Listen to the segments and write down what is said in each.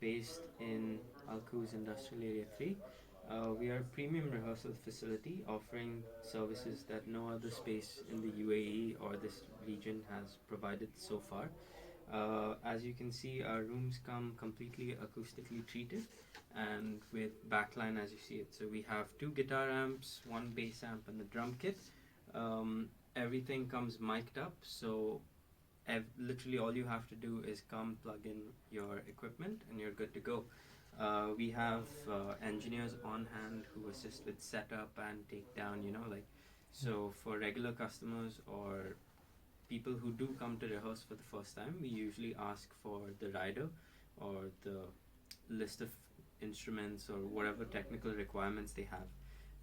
based in Al Quoz Industrial Area 3. We are a premium rehearsal facility offering services that no other space in the UAE or this region has provided so far. As you can see, our rooms come completely acoustically treated and with backline as you see it. So we have two guitar amps, one bass amp, and a drum kit. Everything comes mic'd up, so literally all you have to do is come plug in your equipment and you're good to go. We have engineers on hand who assist with setup and takedown, so for regular customers or people who do come to rehearse for the first time, we usually ask for the rider or the list of instruments or whatever technical requirements they have,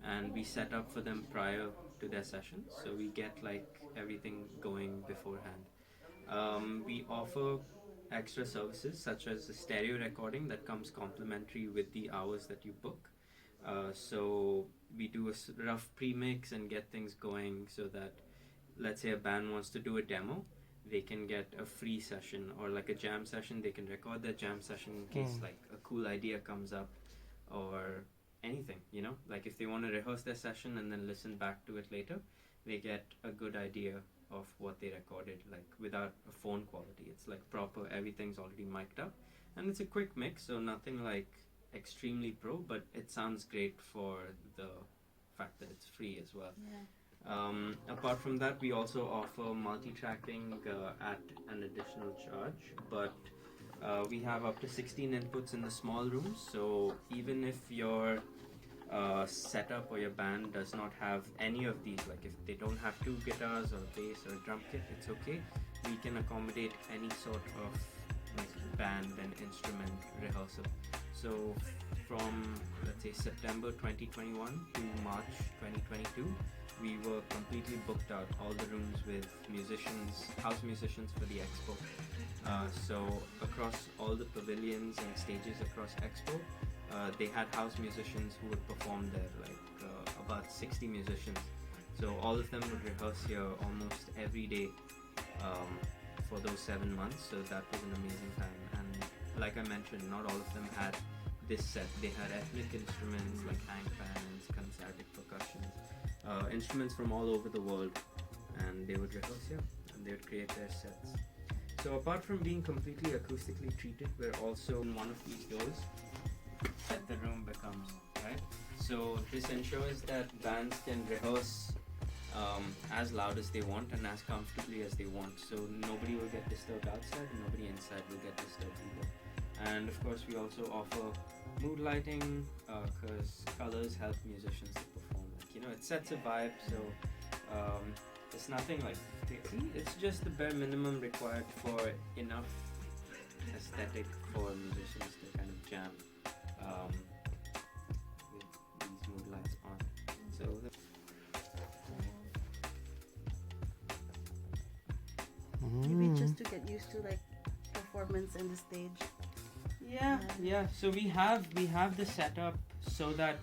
and we set up for them prior to their session, so we get like everything going beforehand. We offer extra services such as the stereo recording that comes complimentary with the hours that you book. So we do a rough pre-mix and get things going so that, let's say a band wants to do a demo, they can get a free session, or like a jam session, they can record their jam session in case like a cool idea comes up or anything, like if they want to rehearse their session and then listen back to it later, they get a good idea of what they recorded, like without a phone quality. It's like proper, everything's already mic'd up, and it's a quick mix, so nothing like extremely pro, but it sounds great for the fact that it's free as well. Apart from that, we also offer multi-tracking at an additional charge, but we have up to 16 inputs in the small rooms, so even if your setup or your band does not have any of these, like if they don't have two guitars or bass or drum kit, it's okay. We can accommodate any sort of like band and instrument rehearsal. So from, let's say, September 2021 to March 2022, we were completely booked out, all the rooms with musicians, house musicians for the expo. So across all the pavilions and stages across expo, they had house musicians who would perform there, like about 60 musicians. So all of them would rehearse here almost every day for those 7 months. So that was an amazing time. And like I mentioned, not all of them had this set. They had ethnic instruments like hang pans, concertic percussions, instruments from all over the world, and they would rehearse here and they would create their sets. So apart from being completely acoustically treated, we're also in one of these doors that the room becomes, right? So this ensures that bands can rehearse as loud as they want and as comfortably as they want. So nobody will get disturbed outside and nobody inside will get disturbed either. And of course we also offer mood lighting because colors help musicians to perform. Like, it sets a vibe, so it's nothing like crazy. It's just the bare minimum required for enough aesthetic for musicians to kind of jam with these mood lights on. So maybe just to get used to like performance and the stage. Yeah. So we have the setup so that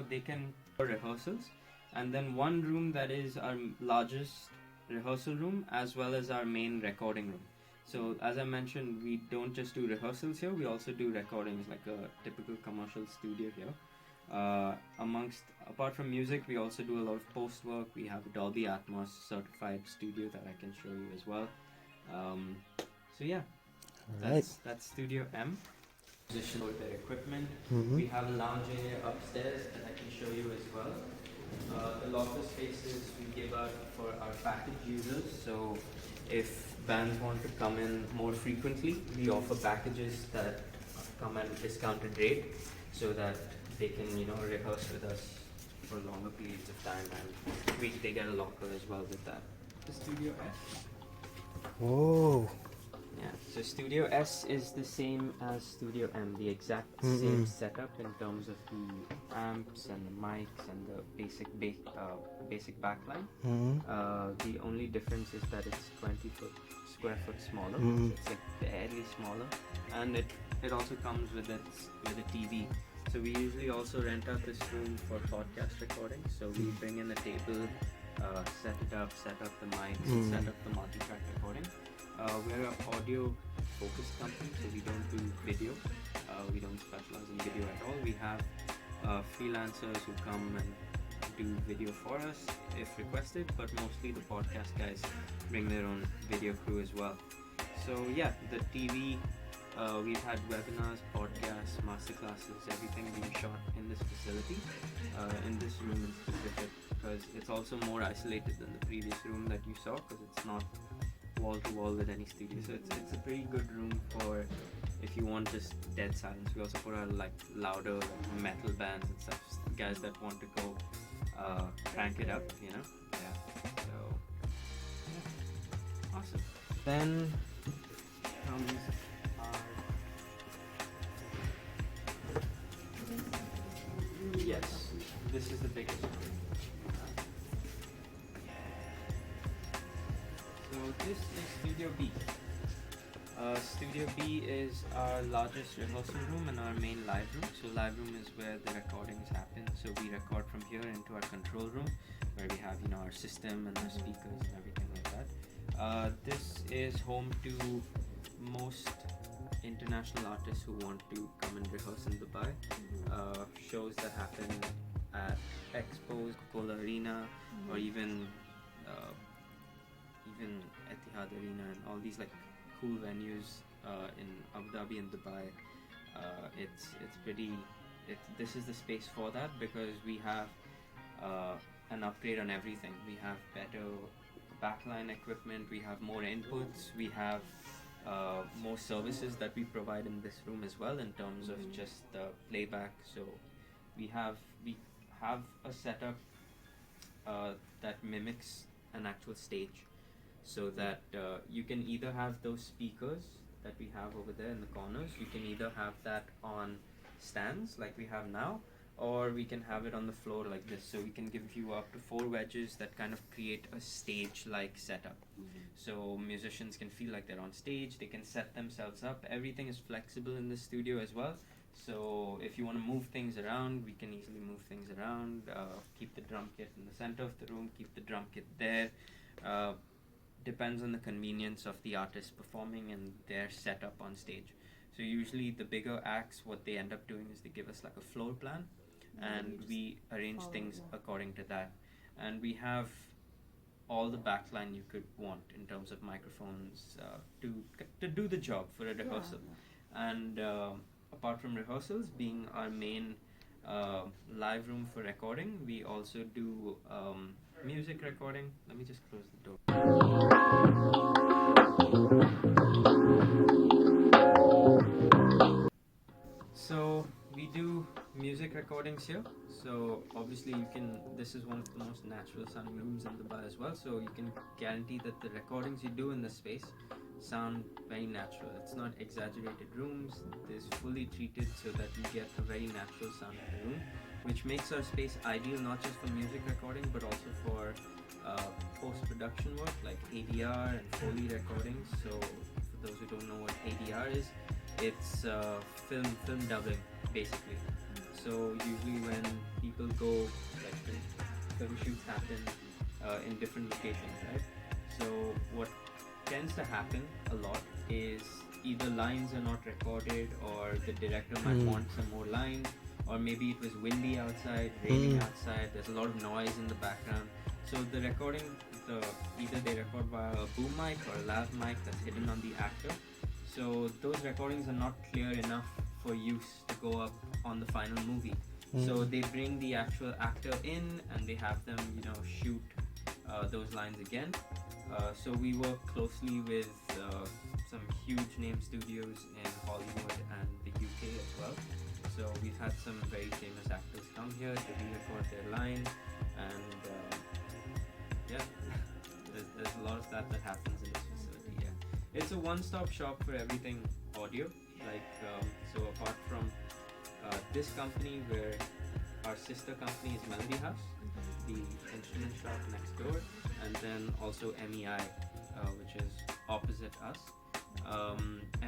they can for rehearsals, and then one room that is our largest rehearsal room as well as our main recording room. So as I mentioned, we don't just do rehearsals here, we also do recordings like a typical commercial studio here. Apart from music, we also do a lot of post work. We have a Dolby Atmos certified studio that I can show you as well. So yeah, that's Studio M. Position with their equipment. We have a lounge area upstairs that I can show you as well. The locker spaces we give out for our package users. So if bands want to come in more frequently, we offer packages that come at a discounted rate so that they can rehearse with us for longer periods of time, and they get a locker as well with that. The Studio S. Whoa. Yeah, so Studio S is the same as Studio M, the exact same setup in terms of the amps and the mics and the basic backline. The only difference is that it's 20 square foot smaller, so it's like barely smaller, and it also comes with a TV. So we usually also rent out this room for podcast recording. So we bring in a table, set up the mics, set up the multi-track recording. We're an audio focused company, so we don't do video. We don't specialize in video at all. We have freelancers who come and do video for us if requested, but mostly the podcast guys bring their own video crew as well. So yeah, the TV, we've had webinars, podcasts, masterclasses, everything being shot in this facility, in this room in specific, because it's also more isolated than the previous room that you saw, because it's not wall to wall with any studio. So it's a pretty good room for if you want just dead silence. We also put out like louder like metal bands and stuff, guys that want to go crank it up, you know. Yeah. So yeah. Awesome. Then comes our yes. This is the biggest one. So this is Studio B. Studio B is our largest rehearsal room and our main live room. So live room is where the recordings happen. So we record from here into our control room, where we have our system and our speakers and everything like that. This is home to most international artists who want to come and rehearse in Dubai. Shows that happen at Expos, Coca-Cola Arena, or even Etihad Arena and all these like cool venues in Abu Dhabi and Dubai. It's pretty. This is the space for that, because we have an upgrade on everything. We have better backline equipment. We have more inputs. We have more services that we provide in this room as well in terms of just the playback. So we have a setup that mimics an actual stage, so that you can either have those speakers that we have over there in the corners, you can either have that on stands like we have now, or we can have it on the floor like this. So we can give you up to 4 wedges that kind of create a stage-like setup. So musicians can feel like they're on stage, they can set themselves up. Everything is flexible in the studio as well. So if you want to move things around, we can easily move things around. Keep the drum kit in the center of the room, keep the drum kit there. Depends on the convenience of the artist performing and their setup on stage. So usually the bigger acts, what they end up doing is they give us like a floor plan, and we arrange things according to that. And we have all the backline you could want in terms of microphones to do the job for a rehearsal. And apart from rehearsals being our main live room for recording, we also do music recording. Let me just close the door. So we do music recordings here. So obviously this is one of the most natural sounding rooms in Dubai as well. So you can guarantee that the recordings you do in this space sound very natural. It's not exaggerated rooms. It's fully treated so that you get a very natural sound in the room, which makes our space ideal not just for music recording but also for post-production work like ADR and Foley recordings. So for those who don't know what ADR is, it's film dubbing basically. So usually when people go, like when film shoots happen in different locations, right? So what tends to happen a lot is either lines are not recorded, or the director might want some more lines, or maybe it was windy outside, raining outside, there's a lot of noise in the background. So the recording, either they record via a boom mic or a lav mic that's hidden on the actor. So those recordings are not clear enough for use to go up on the final movie. So they bring the actual actor in and they have them, shoot those lines again. So we work closely with some huge name studios in Hollywood and the UK as well. So we've had some very famous actors come here to re-record their line, and there's a lot of that happens in this facility. Yeah, it's a one-stop shop for everything audio. So apart from this company, where our sister company is Melody House, the instrument shop next door, and then also MEI, which is opposite us.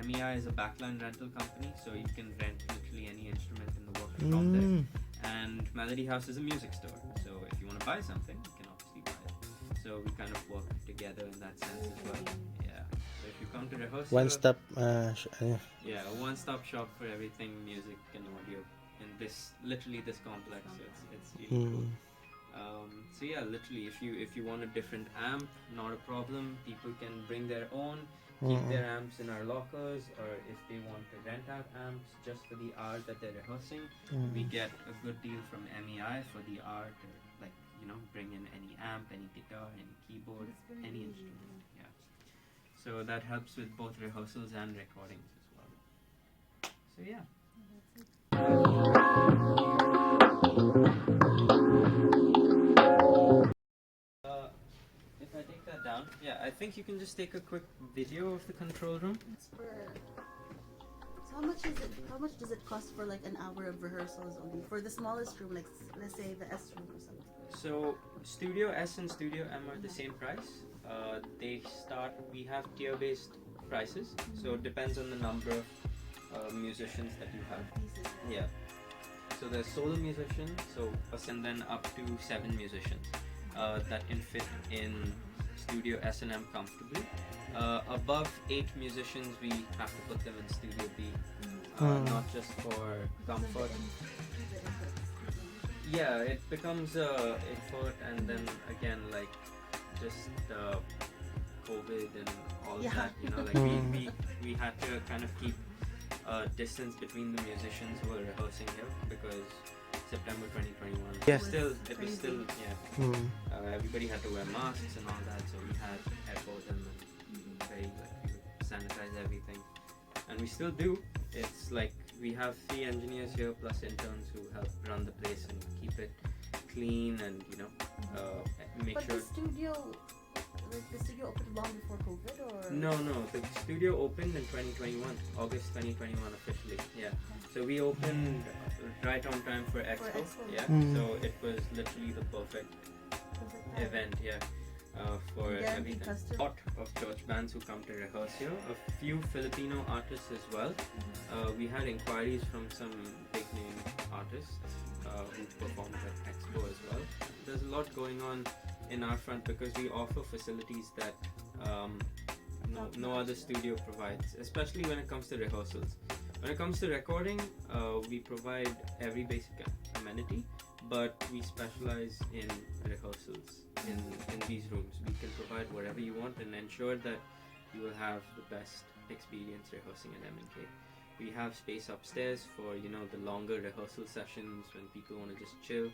MEI is a backline rental company, so you can rent literally any instrument in the works from there. And Melody House is a music store, so if you want to buy something, you can obviously buy it. So we kind of work together in that sense as well. Yeah. So if you come to rehearse One here, stop. yeah, a one-stop shop for everything music and audio in this literally this complex. It's really cool. So yeah, literally, if you want a different amp, not a problem. People can bring their own, keep their amps in our lockers, or if they want to rent out amps just for the hour that they're rehearsing, we get a good deal from MEI for the hour to, like, bring in any amp, any guitar, any keyboard, any instrument. Yeah. So that helps with both rehearsals and recordings as well. So yeah. If I take that down, yeah, I think you can just take a quick video of the control room. So how much is it? How much does it cost for like an hour of rehearsals only for the smallest room, like let's say the S room or something? So Studio S and Studio M are the same price. We have tier-based prices, so it depends on the number of musicians that you have. Yeah. So there's solo musicians, and then up to 7 musicians that can fit in Studio S and M comfortably. Above 8 musicians, we have to put them in Studio B, not just for comfort. Yeah, it becomes a effort, and then again, like, just COVID and all of that, like we had to kind of keep distance between the musicians who were rehearsing here, because September 2021, Yeah. it was still, everybody had to wear masks and all that, so we had airport and we would sanitize everything, and we still do. It's like we have 3 engineers here plus interns who help run the place and keep it clean and make But sure. the studio opened long before COVID, or No, the studio opened in 2021, August 2021 officially. Yeah. So we opened right on time for Expo. Yeah. So it was literally the perfect event. Yeah. For everything. A lot of church bands who come to rehearse here. A few Filipino artists as well. We had inquiries from some big name artists who performed at Expo as well. There's a lot going on in our front because we offer facilities that no other studio provides, especially when it comes to rehearsals. When it comes to recording, we provide every basic amenity, but we specialize in rehearsals in these rooms. We can provide whatever you want and ensure that you will have the best experience rehearsing at M&K. We have space upstairs for the longer rehearsal sessions when people want to just chill.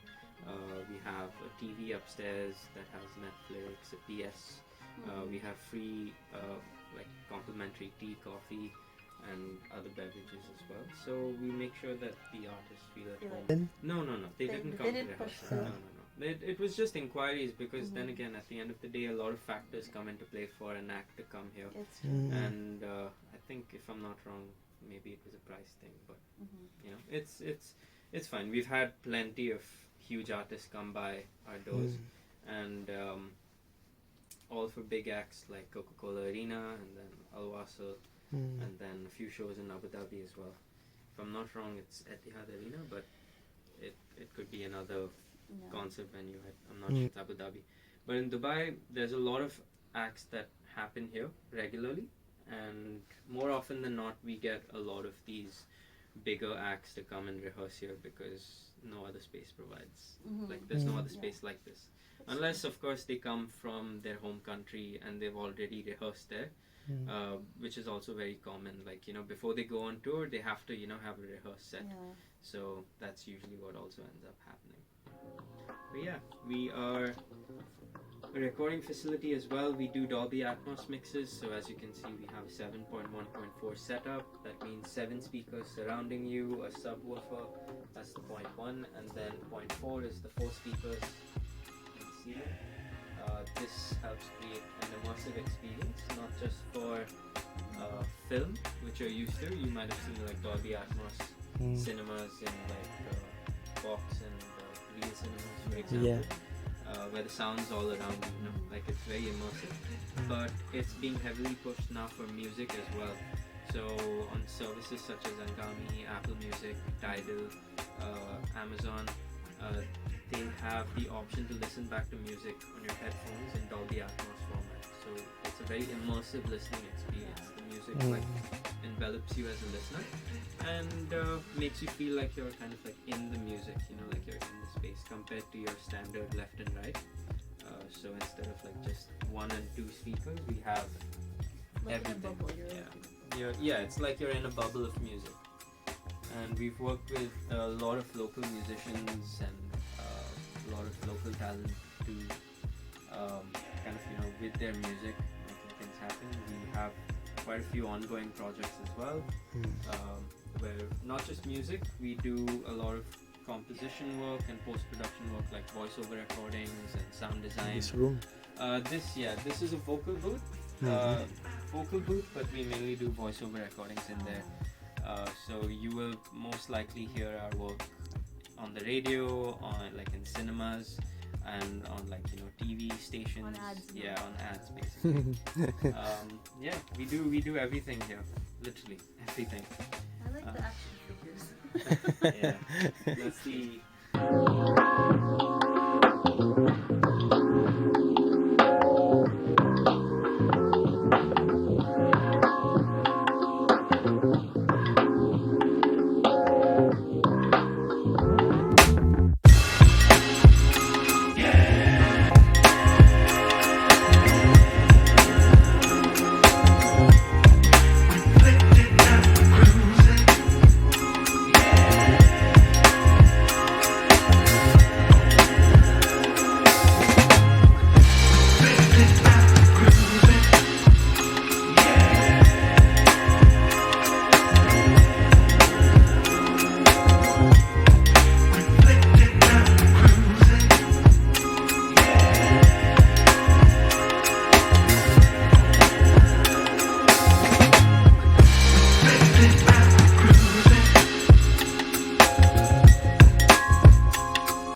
We have a TV upstairs that has Netflix, a PS. We have free complimentary tea, coffee, and other beverages as well. So we make sure that the artists feel at home. No. They didn't come to rehearsal. No. It was just inquiries because then again, at the end of the day, a lot of factors come into play for an act to come here. And I think, if I'm not wrong, maybe it was a price thing, but it's fine. We've had plenty of huge artists come by our doors, and all for big acts like Coca-Cola Arena and then Al Wasl, and then a few shows in Abu Dhabi as well. If I'm not wrong, it's Etihad Arena, but it could be another concert venue. I'm not sure it's Abu Dhabi. But in Dubai, there's a lot of acts that happen here regularly, and more often than not, we get a lot of these bigger acts to come and rehearse here because no other space provides. Like, there's no other space like this. Unless, of course, they come from their home country and they've already rehearsed there, which is also very common. Like, before they go on tour, they have to, have a rehearsed set. So that's usually what also ends up happening. But yeah, we are a recording facility as well. We do Dolby Atmos mixes. So as you can see, we have a 7.1.4 setup. That means 7 speakers surrounding you, a subwoofer. That's the point 1, and then point 4 is the 4 speakers. This helps create an immersive experience, not just for film, which you're used to. You might have seen like Dolby Atmos cinemas in like Fox and Real cinemas, for example, where the sound's all around you, like it's very immersive. But it's being heavily pushed now for music as well. So on services such as Angami, Apple Music, Tidal, Amazon, they have the option to listen back to music on your headphones in Dolby Atmos format. so it's a very immersive listening experience. The music like envelops you as a listener and makes you feel like you're kind of like in the music, you know, like you're in the space compared to your standard left and right. So instead of like just 1 and 2 speakers, we have Like in a everything. bubble, It's like you're in a bubble of music. And we've worked with a lot of local musicians and a lot of local talent to kind of, you know, with their music, making things happen. We have quite a few ongoing projects as well, where not just music, we do a lot of composition work and post-production work like voiceover recordings and sound design. This room. This is a vocal booth. But we mainly do voiceover recordings in there. So you will most likely hear our work on the radio, on like in cinemas, and on like, you know, TV stations. On ads. Yeah, on ads basically. We do everything here, literally everything. I like the action figures. Yeah, that's the